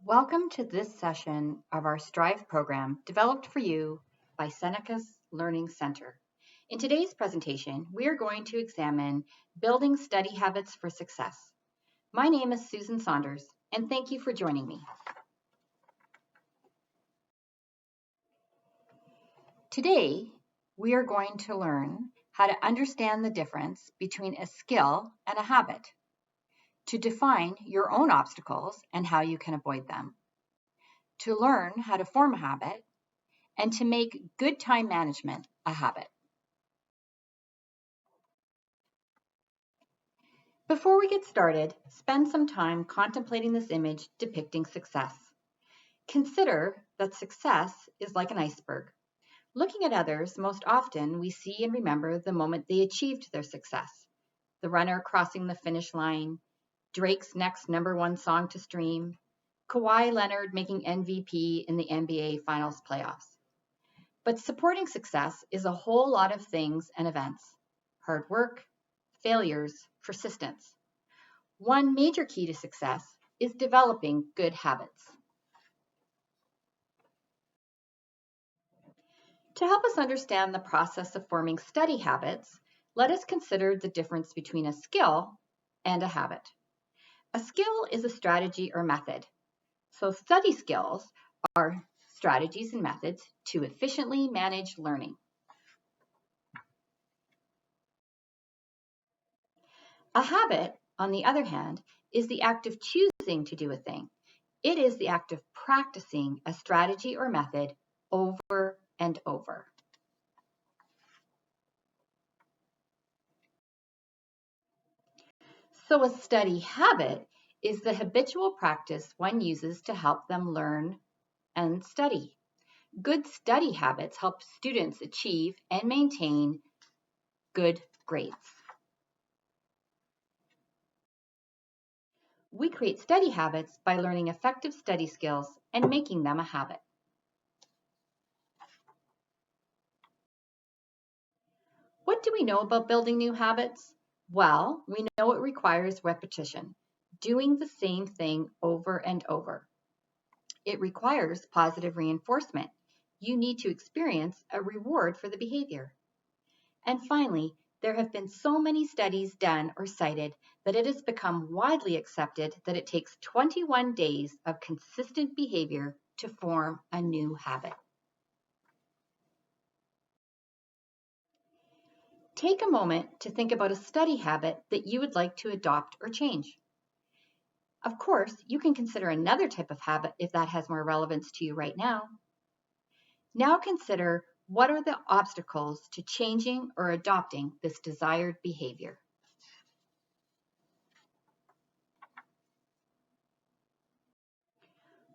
Welcome to this session of our STRIVE program developed for you by Seneca's Learning Center. In today's presentation, we are going to examine building study habits for success. My name is Susan Saunders, and thank you for joining me. Today, we are going to learn how to understand the difference between a skill and a habit, to define your own obstacles and how you can avoid them, to learn how to form a habit, and to make good time management a habit. Before we get started, spend some time contemplating this image depicting success. Consider that success is like an iceberg. Looking at others, most often we see and remember the moment they achieved their success. The runner crossing the finish line, Drake's next #1 song to stream, Kawhi Leonard making MVP in the NBA Finals playoffs. But supporting success is a whole lot of things and events: hard work, failures, persistence. One major key to success is developing good habits. To help us understand the process of forming study habits, let us consider the difference between a skill and a habit. A skill is a strategy or method. So study skills are strategies and methods to efficiently manage learning. A habit, on the other hand, is the act of choosing to do a thing. It is the act of practicing a strategy or method over and over. So a study habit is the habitual practice one uses to help them learn and study. Good study habits help students achieve and maintain good grades. We create study habits by learning effective study skills and making them a habit. What do we know about building new habits? Well, we know it requires repetition, doing the same thing over and over. It requires positive reinforcement. You need to experience a reward for the behavior. And finally, there have been so many studies done or cited that it has become widely accepted that it takes 21 days of consistent behavior to form a new habit. Take a moment to think about a study habit that you would like to adopt or change. Of course, you can consider another type of habit if that has more relevance to you right now. Now consider, what are the obstacles to changing or adopting this desired behavior?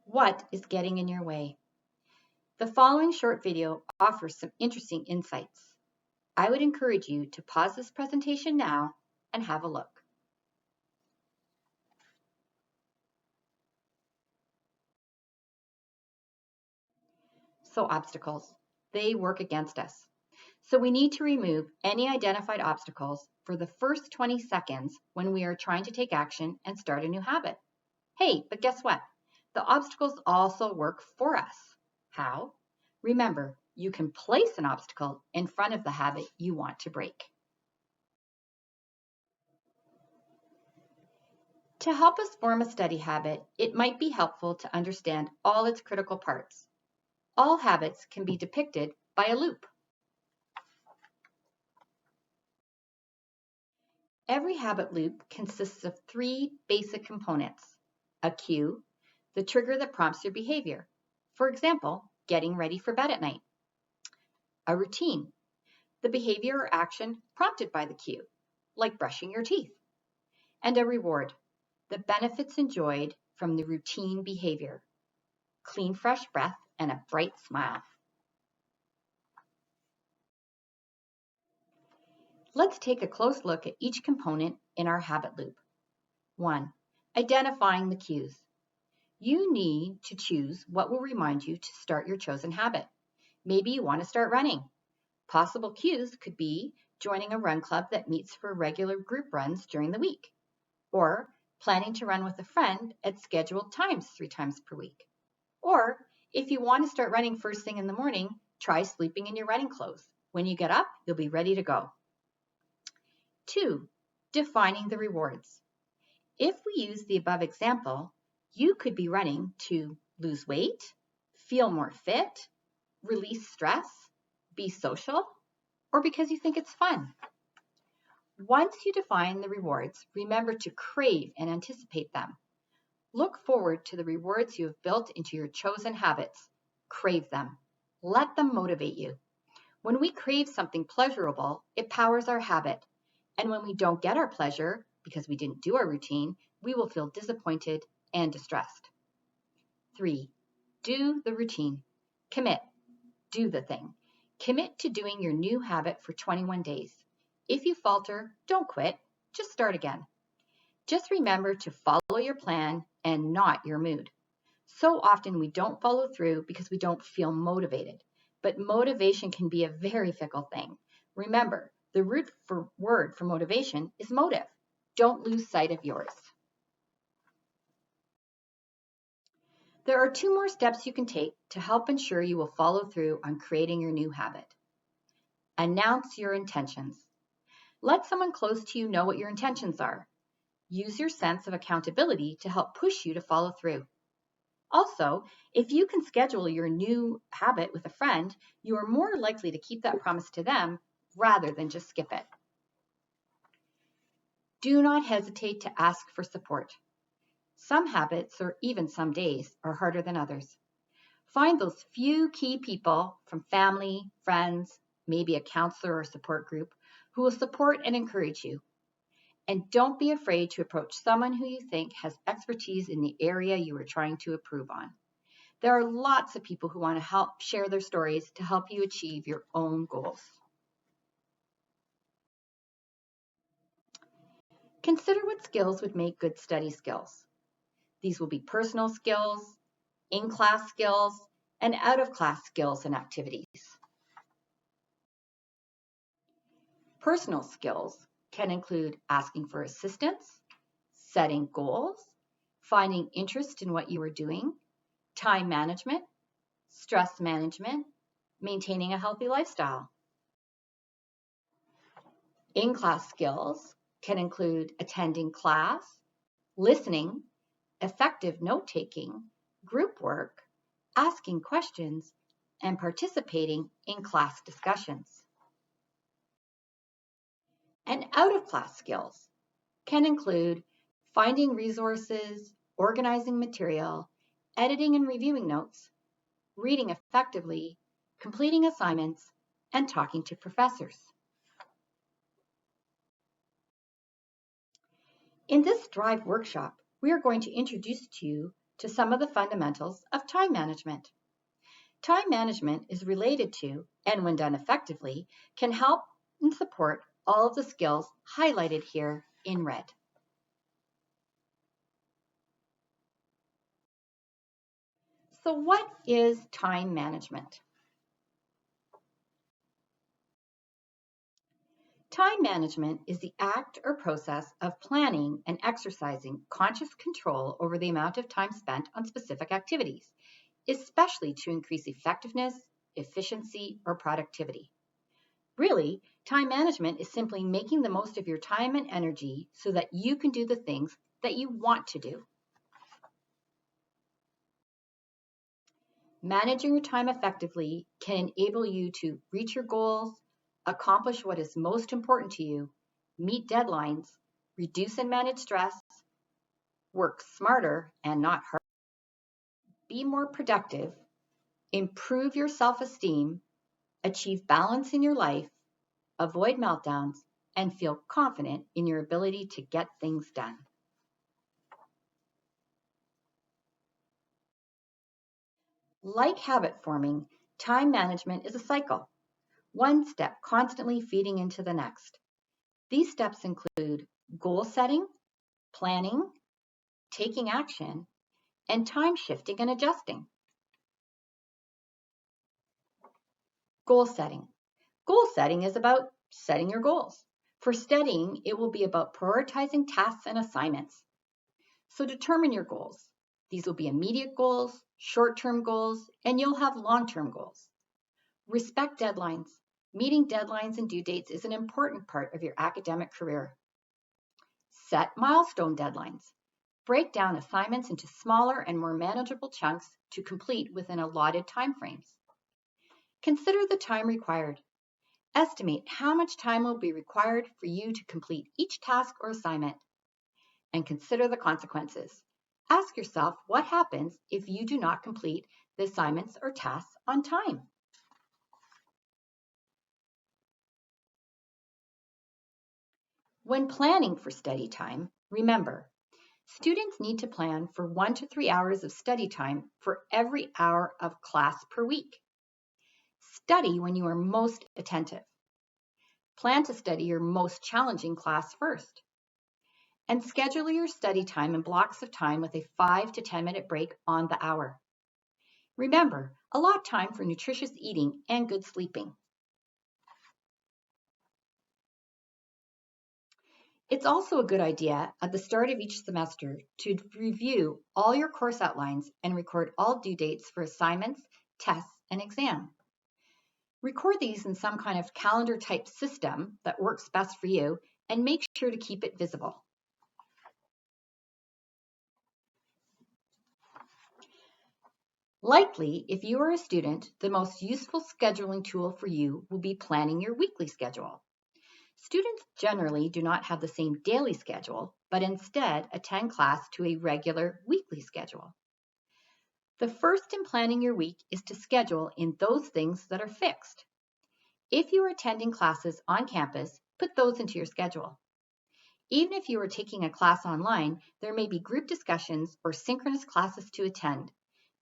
What is getting in your way? The following short video offers some interesting insights. I would encourage you to pause this presentation now and have a look. So obstacles, they work against us. So we need to remove any identified obstacles for the first 20 seconds when we are trying to take action and start a new habit. Hey, but guess what? The obstacles also work for us. How? Remember, you can place an obstacle in front of the habit you want to break. To help us form a study habit, it might be helpful to understand all its critical parts. All habits can be depicted by a loop. Every habit loop consists of 3 basic components: a cue, the trigger that prompts your behavior. For example, getting ready for bed at night. A routine, the behavior or action prompted by the cue, like brushing your teeth. And a reward, the benefits enjoyed from the routine behavior: clean, fresh breath and a bright smile. Let's take a close look at each component in our habit loop. 1. Identifying the cues. You need to choose what will remind you to start your chosen habit. Maybe you want to start running. Possible cues could be joining a run club that meets for regular group runs during the week, or planning to run with a friend at scheduled times 3 times per week. Or if you want to start running first thing in the morning, try sleeping in your running clothes. When you get up, you'll be ready to go. 2. Defining the rewards. If we use the above example, you could be running to lose weight, feel more fit, release stress, be social, or because you think it's fun. Once you define the rewards, remember to crave and anticipate them. Look forward to the rewards you have built into your chosen habits. Crave them. Let them motivate you. When we crave something pleasurable, it powers our habit. And when we don't get our pleasure, because we didn't do our routine, we will feel disappointed and distressed. 3. Do the routine. Commit. Do the thing. Commit to doing your new habit for 21 days. If you falter, don't quit. Just start again. Just remember to follow your plan and not your mood. So often we don't follow through because we don't feel motivated. But motivation can be a very fickle thing. Remember, the root word for motivation is motive. Don't lose sight of yours. There are 2 more steps you can take to help ensure you will follow through on creating your new habit. Announce your intentions. Let someone close to you know what your intentions are. Use your sense of accountability to help push you to follow through. Also, if you can schedule your new habit with a friend, you are more likely to keep that promise to them rather than just skip it. Do not hesitate to ask for support. Some habits, or even some days, are harder than others. Find those few key people from family, friends, maybe a counselor or support group who will support and encourage you. And don't be afraid to approach someone who you think has expertise in the area you are trying to improve on. There are lots of people who want to help share their stories to help you achieve your own goals. Consider what skills would make good study skills. These will be personal skills, in-class skills, and out-of-class skills and activities. Personal skills can include asking for assistance, setting goals, finding interest in what you are doing, time management, stress management, maintaining a healthy lifestyle. In-class skills can include attending class, listening, effective note-taking, group work, asking questions, and participating in class discussions. And out-of-class skills can include finding resources, organizing material, editing and reviewing notes, reading effectively, completing assignments, and talking to professors. In this Drive workshop, we are going to introduce you to some of the fundamentals of time management. Time management is related to, and when done effectively, can help and support all of the skills highlighted here in red. So what is time management? Time management is the act or process of planning and exercising conscious control over the amount of time spent on specific activities, especially to increase effectiveness, efficiency, or productivity. Really, time management is simply making the most of your time and energy so that you can do the things that you want to do. Managing your time effectively can enable you to reach your goals, accomplish what is most important to you, meet deadlines, reduce and manage stress, work smarter and not harder, be more productive, improve your self-esteem, achieve balance in your life, avoid meltdowns, and feel confident in your ability to get things done. Like habit forming, time management is a cycle, one step constantly feeding into the next. These steps include goal setting, planning, taking action, and time shifting and adjusting. Goal setting. Goal setting is about setting your goals. For studying, it will be about prioritizing tasks and assignments. So determine your goals. These will be immediate goals, short-term goals, and you'll have long-term goals. Respect deadlines. Meeting deadlines and due dates is an important part of your academic career. Set milestone deadlines. Break down assignments into smaller and more manageable chunks to complete within allotted timeframes. Consider the time required. Estimate how much time will be required for you to complete each task or assignment. And consider the consequences. Ask yourself what happens if you do not complete the assignments or tasks on time. When planning for study time, remember, students need to plan for 1 to 3 hours of study time for every hour of class per week. Study when you are most attentive. Plan to study your most challenging class first. And schedule your study time in blocks of time with a 5 to 10-minute break on the hour. Remember, allot time for nutritious eating and good sleeping. It's also a good idea at the start of each semester to review all your course outlines and record all due dates for assignments, tests, and exam. Record these in some kind of calendar type system that works best for you and make sure to keep it visible. Likely, if you are a student, the most useful scheduling tool for you will be planning your weekly schedule. Students generally do not have the same daily schedule, but instead attend class to a regular weekly schedule. The first in planning your week is to schedule in those things that are fixed. If you are attending classes on campus, put those into your schedule. Even if you are taking a class online, there may be group discussions or synchronous classes to attend.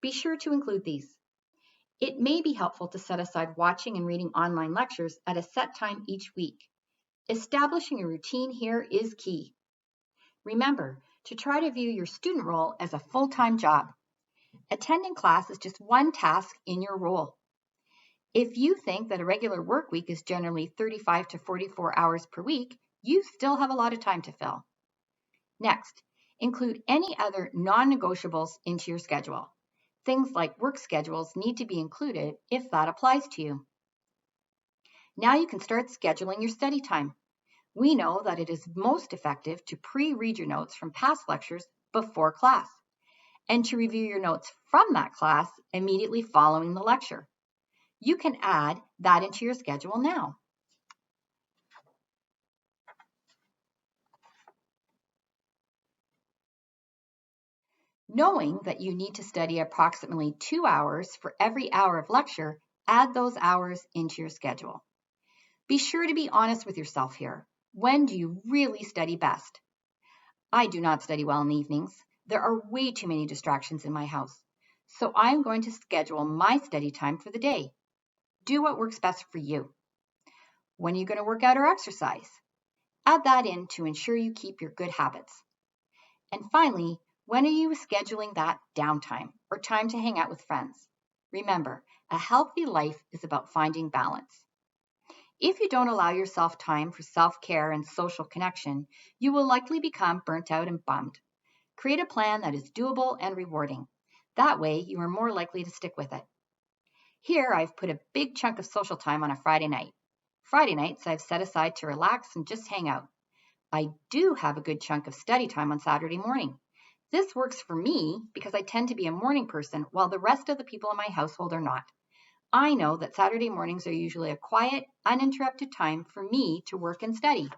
Be sure to include these. It may be helpful to set aside watching and reading online lectures at a set time each week. Establishing a routine here is key. Remember to try to view your student role as a full-time job. Attending class is just one task in your role. If you think that a regular work week is generally 35 to 44 hours per week, you still have a lot of time to fill. Next, include any other non-negotiables into your schedule. Things like work schedules need to be included if that applies to you. Now you can start scheduling your study time. We know that it is most effective to pre-read your notes from past lectures before class, and to review your notes from that class immediately following the lecture. You can add that into your schedule now. Knowing that you need to study approximately 2 hours for every hour of lecture, add those hours into your schedule. Be sure to be honest with yourself here. When do you really study best? I do not study well in the evenings. There are way too many distractions in my house. So I'm going to schedule my study time for the day. Do what works best for you. When are you going to work out or exercise? Add that in to ensure you keep your good habits. And finally, when are you scheduling that downtime or time to hang out with friends? Remember, a healthy life is about finding balance. If you don't allow yourself time for self-care and social connection, you will likely become burnt out and bummed. Create a plan that is doable and rewarding. That way, you are more likely to stick with it. Here, I've put a big chunk of social time on a Friday night. Friday nights I've set aside to relax and just hang out. I do have a good chunk of study time on Saturday morning. This works for me because I tend to be a morning person while the rest of the people in my household are not. I know that Saturday mornings are usually a quiet, uninterrupted time for me to work and study.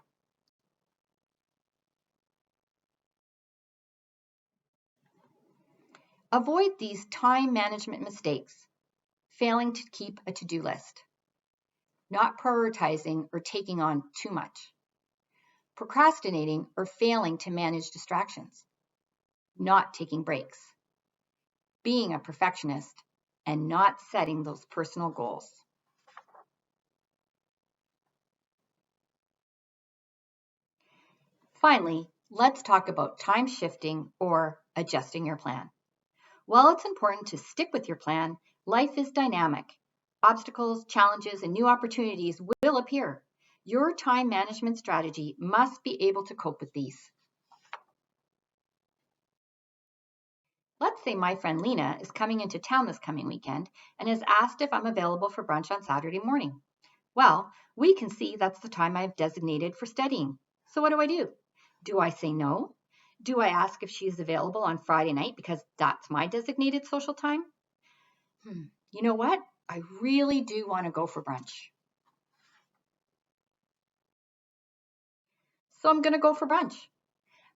Avoid these time management mistakes. Failing to keep a to-do list. Not prioritizing or taking on too much. Procrastinating or failing to manage distractions. Not taking breaks. Being a perfectionist and not setting those personal goals. Finally, let's talk about time shifting or adjusting your plan. While it's important to stick with your plan, life is dynamic. Obstacles, challenges, and new opportunities will appear. Your time management strategy must be able to cope with these. Let's say my friend Lena is coming into town this coming weekend and has asked if I'm available for brunch on Saturday morning. Well, we can see that's the time I've designated for studying. So what do? Do I say no? Do I ask if she is available on Friday night because that's my designated social time? You know what? I really do want to go for brunch. So I'm going to go for brunch.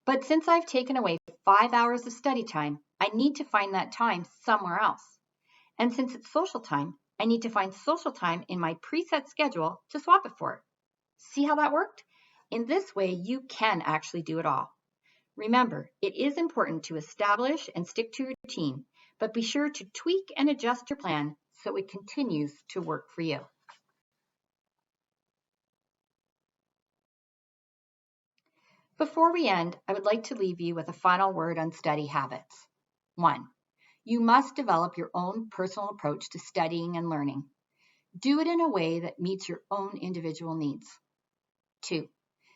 But since I've taken away 5 hours of study time, I need to find that time somewhere else. And since it's social time, I need to find social time in my preset schedule to swap it for. See how that worked? In this way, you can actually do it all. Remember, it is important to establish and stick to your routine, but be sure to tweak and adjust your plan so it continues to work for you. Before we end, I would like to leave you with a final word on study habits. 1. You must develop your own personal approach to studying and learning. Do it in a way that meets your own individual needs. 2.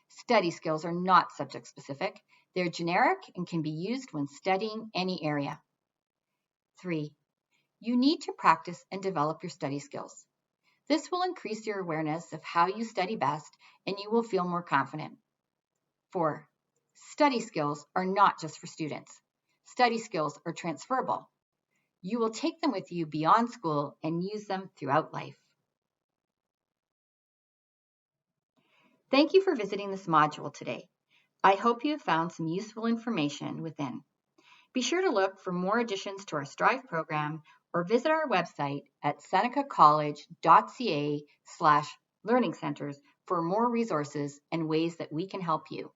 Study skills are not subject specific. They're generic and can be used when studying any area. 3. You need to practice and develop your study skills. This will increase your awareness of how you study best and you will feel more confident. 4. Study skills are not just for students. Study skills are transferable. You will take them with you beyond school and use them throughout life. Thank you for visiting this module today. I hope you have found some useful information within. Be sure to look for more additions to our Strive program or visit our website at senecacollege.ca/learning centers for more resources and ways that we can help you.